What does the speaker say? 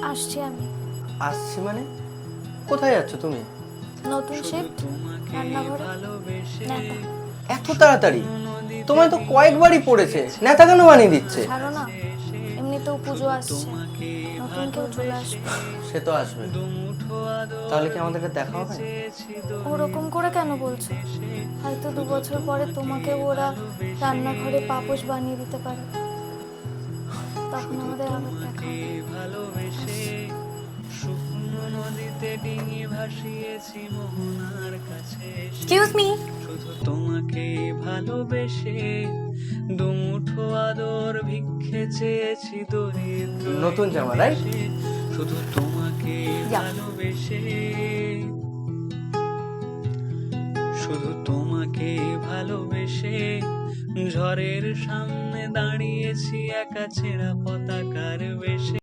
আসছি আমি। আসছি মানে? কোথায় যাচ্ছ তুমি? নতুন শিফট, রান্নাঘরে, নেতা। এত তাড়াতাড়ি? তোমায় তো কয়েকবারই পড়েছে, নেতা কেন বানিয়ে দিচ্ছে? ছাড়ো না, এমনিতেও পুজো আসছে, নতুন কেউ চলে আসবে। সে তো আসবে। তাহলে কি আমাদের আর দেখা হবে না? ওরকম করে কেন বলছো? হয়তো 2 বছর পরে তোমাকে ওরা রান্নাঘরে পাপোশ বানিয়ে দিতে পারে, তখন আমাদের আবার দেখা হবে। শুকনো নদীতে ডিঙি ভাসিয়েছি মোহনার কাছে এক্সকিউজ মি। শুধু তোমাকে ভালোবেসে দুমুঠো আদর ভিক্ষে চেয়েছি দরিদ্র নতুন জামা, রাইট? শুধু তোমাকে Yeah. ভালোবেসে শুধু তোমাকে ভালোবেসে ঝড়ের সামনে দাঁড়িয়েছি একা ছেঁড়া পতাকার বেশে।